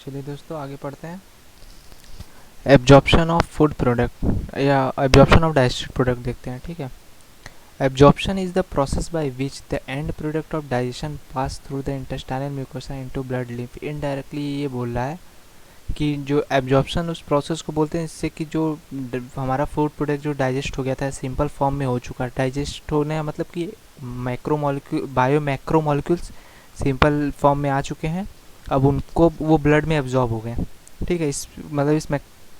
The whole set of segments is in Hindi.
चलिए दोस्तों आगे पढ़ते हैं। एब्जॉर्प्शन ऑफ फूड प्रोडक्ट या एब्जॉर्प्शन ऑफ डाइजेस्टेड प्रोडक्ट देखते हैं। ठीक है, absorption is the process by which the end product of digestion pass through the intestinal mucosa into blood lymph. Indirectly ये बोल रहा है कि जो एब्जॉर्प्शन उस प्रोसेस को बोलते हैं इससे कि जो हमारा फूड प्रोडक्ट जो डाइजेस्ट हो गया था सिंपल फॉर्म में हो चुका है। डाइजेस्ट होने का मतलब कि macromolecule bio macromolecules simple form में आ चुके हैं, अब उनको वो ब्लड में एब्जॉर्ब हो गए। ठीक है, इस मतलब इस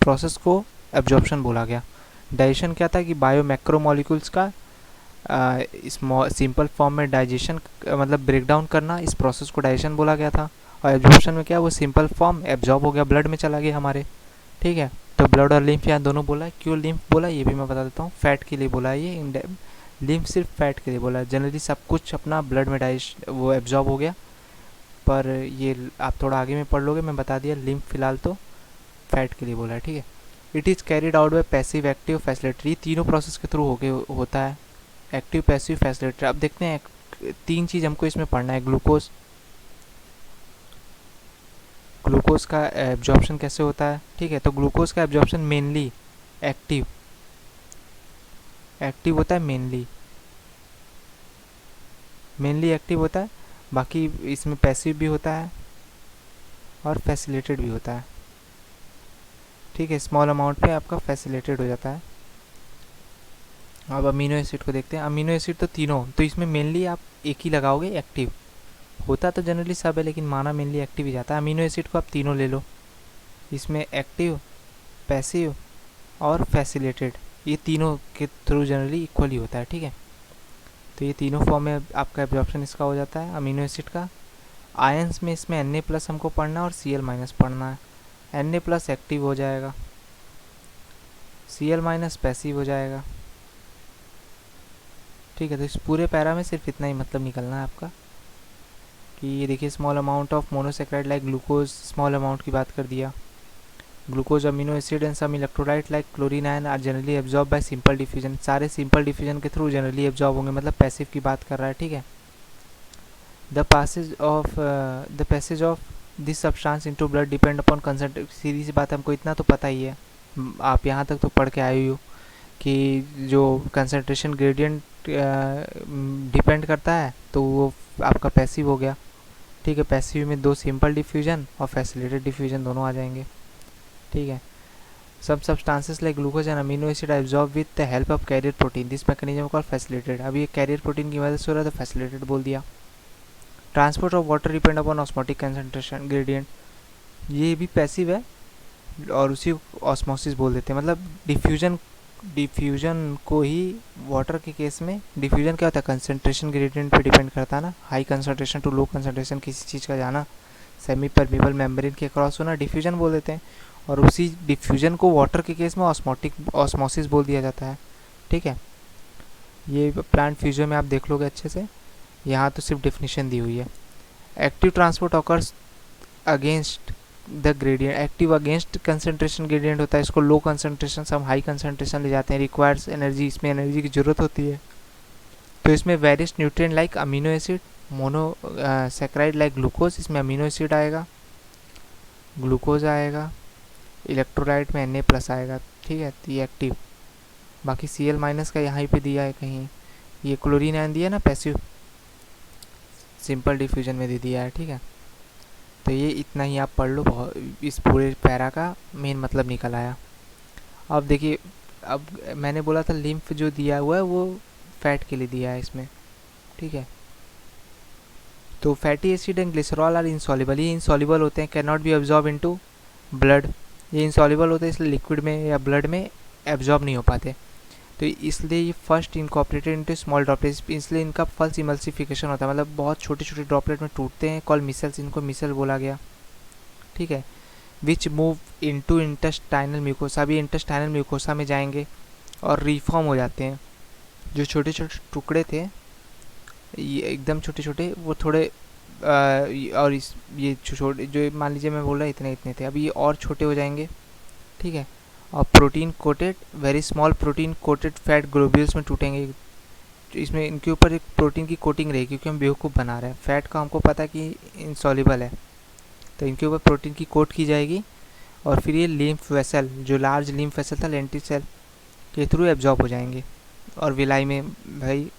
प्रोसेस को एब्जॉर्प्शन बोला गया। डाइजेशन क्या था कि बायो मैक्रोमोलिक्यूल्स का इस सिंपल फॉर्म में डाइजेशन मतलब ब्रेक डाउन करना, इस प्रोसेस को डाइजेशन बोला गया था। और एब्जॉर्प्शन में क्या, वो सिंपल फॉर्म एब्जॉर्ब हो गया, ब्लड में चला गया हमारे। ठीक है, तो ब्लड और लिम्फ यहाँ दोनों बोला है। क्यों लिम्फ बोला ये भी मैं बता देता हूँ। फैट के लिए बोला है ये, लिम्फ सिर्फ फैट के लिए बोला है। जनरली सब कुछ अपना ब्लड में डाइजेस्ट वो एब्जॉर्ब हो गया, पर ये आप थोड़ा आगे में पढ़ लोगे, मैं बता दिया। लिम्फ फिलहाल तो फैट के लिए बोला है। ठीक है, it is carried out by passive active facilitator. तीनों प्रोसेस के थ्रू होता है, एक्टिव पैसिव फैसिलिटेटर। अब देखते हैं तीन चीज़ हमको इसमें पढ़ना है। ग्लूकोज, ग्लूकोज का एब्जॉर्प्शन कैसे होता है। ठीक है, तो ग्लूकोज का एब्जॉर्प्शन मेनली एक्टिव एक्टिव होता है, मेनली एक्टिव होता है। बाकी इसमें पैसिव भी होता है और फैसिलिटेटेड भी होता है। ठीक है, स्मॉल अमाउंट पे आपका फैसिलिटेटेड हो जाता है। अब अमीनो एसिड को देखते हैं। अमीनो एसिड तो तीनों, तो इसमें मेनली आप एक ही लगाओगे, एक्टिव। होता तो जनरली सब है लेकिन माना मेनली एक्टिव ही जाता है। अमीनो एसिड को आप तीनों ले लो, इसमें एक्टिव, पैसिव और फैसिलिटेटेड, ये तीनों के थ्रू जनरली इक्वली होता है। ठीक है, तो ये तीनों फॉर्म में आपका एब्जॉर्प्शन इसका हो जाता है अमीनो एसिड का। आयंस में इसमें Na+ हमको पढ़ना है और Cl- पढ़ना है। Na+ एक्टिव हो जाएगा, Cl- पैसिव हो जाएगा। ठीक है, तो इस पूरे पैरा में सिर्फ इतना ही मतलब निकलना है आपका कि ये देखिए, small amount of monosaccharide like glucose, small amount की बात कर दिया। Glucose, amino acid and some electrolyte like chlorine ion are generally absorb by simple diffusion. सारे सिंपल डिफ्यूजन के थ्रू जनरली एब्जॉर्ब होंगे, मतलब पैसिव की बात कर रहा है। ठीक है, the passage of this substance into blood depend upon concentration. सीधी सी बात, हमको इतना तो पता ही है, आप यहाँ तक तो पढ़ के आए हो कि जो कंसंट्रेशन ग्रेडियंट डिपेंड करता है तो वो आपका पैसिव हो गया। ठीक है, पैसिव में दो सिंपल डिफ्यूजन और फैसिलिटेटेड डिफ्यूजन दोनों आ जाएंगे। ठीक है, सब substances like glucose and amino acid absorb with the help of carrier protein, this mechanism called facilitated. अब ये कैरियर प्रोटीन की वजह से हो रहा है तो फैसिलिटेटेड बोल दिया। Transport of water depend upon osmotic concentration gradient, ये भी पैसिव है और उसी ऑस्मोसिस बोल देते हैं। मतलब डिफ्यूजन को ही वाटर के केस में डिफ्यूजन क्या होता है, कंसंट्रेशन ग्रेडियंट पे डिपेंड करता है ना। High concentration to low concentration किसी चीज़ का जाना, सेमी परमेबल मेम्ब्रेन के क्रॉस होना, डिफ्यूजन बोल देते हैं। और उसी डिफ्यूजन को वाटर के केस में ऑस्मोसिस बोल दिया जाता है। ठीक है, ये प्लांट फ्यूजन में आप देख लोगे अच्छे से, यहाँ तो सिर्फ डेफिनेशन दी हुई है। Active transport occurs against the gradient, active against concentration gradient होता है। इसको लो कंसंट्रेशन से हम हाई कंसंट्रेशन ले जाते हैं। रिक्वायर्स एनर्जी, इसमें एनर्जी की ज़रूरत होती है। तो इसमें various nutrient like amino acid, mono saccharide like glucose, इसमें अमीनो एसिड आएगा, ग्लूकोज आएगा, इलेक्ट्रोलाइट में Na+ आएगा। ठीक है, तो ये एक्टिव। बाकी Cl- का यहाँ पे दिया है कहीं, ये क्लोरीन आयन दिया ना पैसिव, सिंपल डिफ्यूजन में दे दिया है। ठीक है, तो ये इतना ही आप पढ़ लो, बहुत इस पूरे पैरा का मेन मतलब निकल आया। अब देखिए, अब मैंने बोला था लिम्फ जो दिया हुआ है वो फैट के लिए दिया है इसमें। ठीक है, तो fatty acid and glycerol are insoluble, ये इनसॉल्युबल होते हैं, can not be absorb into blood. ये इनसॉल्युबल होते हैं इसलिए लिक्विड में या ब्लड में एब्जॉर्ब नहीं हो पाते, तो इसलिए ये first incorporated into small droplets, इसलिए इनका फर्स्ट इमल्सिफिकेशन होता है, मतलब बहुत छोटे छोटे ड्रॉपलेट में टूटते हैं, कॉल मिसल्स, इनको मिसल बोला गया। ठीक है, which move into intestinal mucosa, भी इंटेस्टाइनल म्यूकोसा में जाएंगे और रिफॉर्म हो जाते हैं। जो छोटे छोटे टुकड़े थे, ये एकदम छोटे छोटे, वो थोड़े और ये छोटे जो मान लीजिए मैं बोल रहा इतने इतने थे, अभी ये और छोटे हो जाएंगे। ठीक है, और protein coated, very small protein coated fat globules में टूटेंगे। इसमें इनके ऊपर एक प्रोटीन की कोटिंग रहेगी, क्योंकि हम बेवकूफ़ बना रहे हैं। फैट का हमको पता है कि इंसॉल्युबल है, तो इनके ऊपर प्रोटीन की कोट की जाएगी और फिर ये लिम्फ वेसल, जो लार्ज लिम्फ वेसल था लेंटिल सेल के थ्रू एब्जॉर्ब हो जाएंगे। और विलाई में भाई,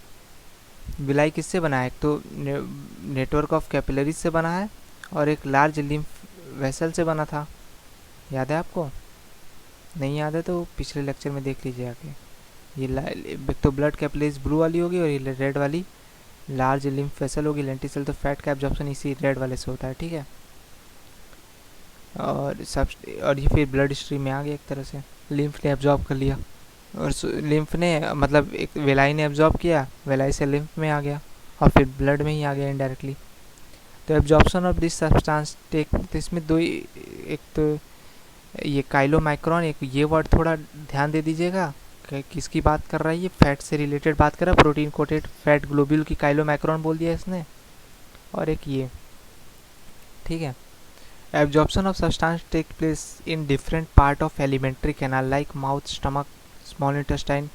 विलाई किससे बना है? एक तो नेटवर्क ऑफ कैपिलरीज से बना है और एक लार्ज लिम्फ वेसल से बना था। याद है आपको? नहीं याद है तो पिछले लेक्चर में देख लीजिए आके। ये तो ब्लड कैपिलरीज ब्लू वाली होगी और ये रेड वाली लार्ज लिम्फ वेसल होगी। लेंटिल सेल तो फैट का एब्जॉर्प्शन इसी रेड वाले से होता है, ठीक है। और ये फिर ब्लड स्ट्रीम में आ गया एक तरह से, लिम्फ ने एब्जॉर्ब कर लिया और लिम्फ ने मतलब एक वेलाई ने एब्जॉर्ब किया, वेलाई से लिम्फ में आ गया और फिर ब्लड में ही आ गया इनडायरेक्टली। तो absorption of this substance take, तो इसमें दो ही, एक तो ये काइलोमाइक्रोन, एक ये वर्ड थोड़ा ध्यान दे दीजिएगा किसकी बात कर रहा है ये, फैट से रिलेटेड बात कर रहा है, प्रोटीन कोटेड फैट ग्लोब्यूल की काइलोमाइक्रोन बोल दिया इसने, और एक ये, ठीक है। Absorption of substance take place in different part of alimentary canal like mouth, stomach, small intestine,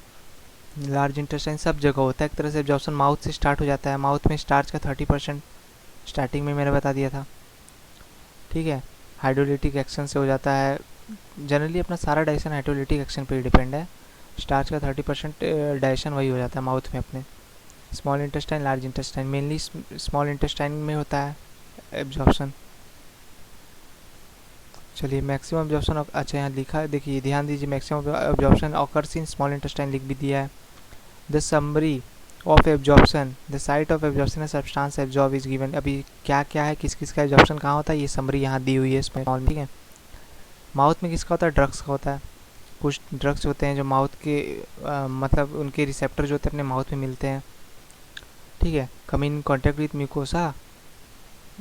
large intestine, सब जगह होता है एक तरह से। एब्जॉर्प्शन माउथ से स्टार्ट हो जाता है। माउथ में स्टार्च का 30% स्टार्टिंग में मैंने बता दिया था, ठीक है। हाइड्रोलिटिक एक्शन से हो जाता है, जनरली अपना सारा डाइजेशन हाइड्रोलिटिक एक्शन पे ही डिपेंड है। स्टार्च का 30% डाइजेशन वही हो जाता है माउथ में अपने। Small intestine, large intestine, mainly small intestine में होता है एब्जॉर्प्शन। चलिए मैक्सिमम एब्जॉर्प्शन, अच्छा यहाँ लिखा है, देखिए ध्यान दीजिए, maximum absorption occurs in small intestine लिख भी दिया है। The summary of absorption, the site of absorption substance absorb is given. अभी क्या क्या है, किस किस का एब्जॉर्प्शन कहाँ होता है, ये समरी यहाँ दी हुई है इसमें, ठीक है। माउथ में किसका होता है? ड्रग्स का होता है। कुछ ड्रग्स होते हैं जो माउथ के मतलब उनके रिसेप्टर जो होते हैं अपने माउथ में मिलते हैं, ठीक है। Come in contact with mucosa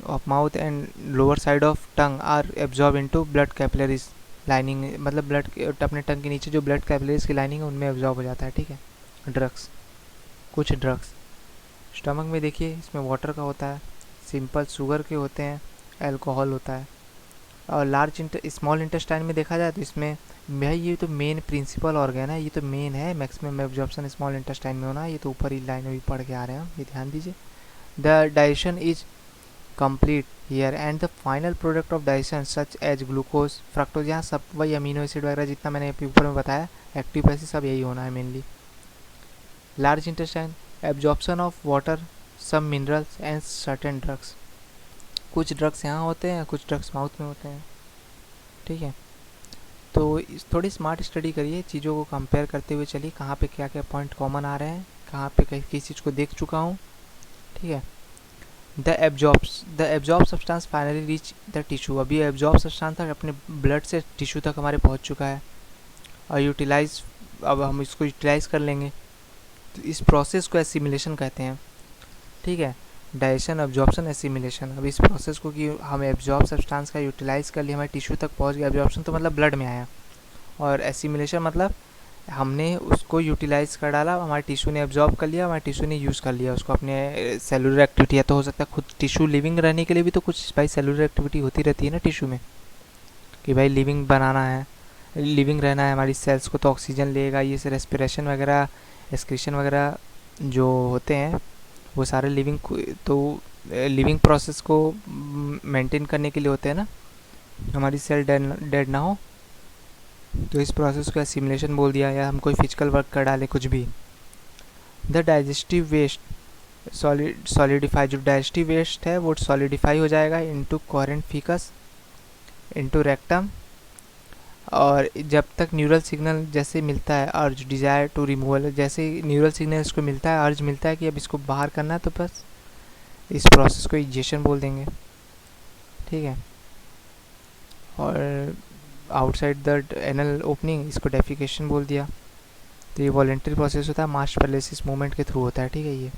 of mouth and lower side of tongue are absorb into blood capillaries lining, मतलब ब्लड अपने टंग के नीचे जो ब्लड कैपिलरीज की लाइनिंग है उनमें एब्जॉर्ब हो जाता है, ठीक है। ड्रग्स, कुछ ड्रग्स स्टमक में देखिए, इसमें वाटर का होता है, सिंपल शुगर के होते हैं, अल्कोहल होता है। और लार्ज स्मॉल इंटेस्टाइन में देखा जाए तो इसमें भाई ये तो मेन प्रिंसिपल ऑर्गन है, ये तो मेन है मैक्सिमम एब्जॉर्प्शन स्मॉल इंटेस्टाइन में होना, ये तो ऊपर ही लाइन में भी पढ़ के आ रहे हैं, ये ध्यान दीजिए। The digestion is complete here and the final product of digestion such as glucose, fructose, यहाँ सब वही अमीनो एसिड वगैरह जितना मैंने ऊपर में बताया, एक्टिव एसिड, सब यही होना है mainly. Large intestine absorption of water, some minerals and certain drugs, कुछ ड्रग्स यहाँ होते हैं, कुछ ड्रग्स माउथ में होते हैं, ठीक है। तो थोड़ी स्मार्ट स्टडी करिए, चीज़ों को कंपेयर करते हुए चलिए, कहाँ पे क्या क्या पॉइंट कॉमन आ रहे हैं, कहाँ पे किस चीज़ को देख चुका हूँ, ठीक है। The absorb substance finally reach the tissue, अभी एब्जॉर्ब सब्सटेंस तक अपने ब्लड से टिश्यू तक हमारे पहुँच चुका है और यूटिलाइज, अब हम इसको यूटिलाइज़ कर लेंगे, तो इस प्रोसेस को एसिमिलेशन कहते हैं, ठीक है। डाइजेशन, एब्जॉर्प्शन, एसिमिलेशन, अब इस प्रोसेस को कि हम एब्जॉर्ब सब्सटेंस का यूटिलाइज़ कर लिया, हमारे टिश्यू तक पहुंच गया। एब्जॉर्प्शन तो मतलब ब्लड में आया और एसिमिलेशन मतलब हमने उसको यूटिलाइज़ कर डाला, हमारे टिश्यू ने एब्जॉर्ब कर लिया, हमारे टिश्यू ने यूज़ कर लिया उसको अपने सेलुलर एक्टिविटी, या तो हो सकता है खुद टिश्यू लिविंग रहने के लिए भी तो कुछ भाई सेलुलर एक्टिविटी होती रहती है ना टिश्यू में, कि भाई लिविंग बनाना है, लिविंग रहना है हमारी सेल्स को, तो ऑक्सीजन लेगा, ये से रेस्पिरेशन वगैरह, एक्सक्रीशन वगैरह जो होते हैं वो सारे लिविंग, तो लिविंग प्रोसेस को मेंटेन करने के लिए होते हैं ना, हमारी सेल डेड ना हो, तो इस प्रोसेस को एसिमिलेशन बोल दिया, या हम कोई फिजिकल वर्क कर डालें कुछ भी। द डाइजेस्टिव वेस्ट सॉलिडिफाई, जो डाइजेस्टिव वेस्ट है वो सॉलिडिफाई हो जाएगा into coherent faeces, into rectum, और जब तक न्यूरल सिग्नल जैसे मिलता है अर्ज, डिज़ायर टू रिमूवल, जैसे न्यूरल सिग्नल इसको मिलता है, अर्ज मिलता है कि अब इसको बाहर करना है, तो बस इस प्रोसेस को इजेशन बोल देंगे, ठीक है। और आउटसाइड द एनल ओपनिंग, इसको डेफिकेशन बोल दिया। तो ये वॉलेंटरी प्रोसेस होता है, मास पैरालिसिस मूवमेंट के थ्रू होता है, ठीक है। ये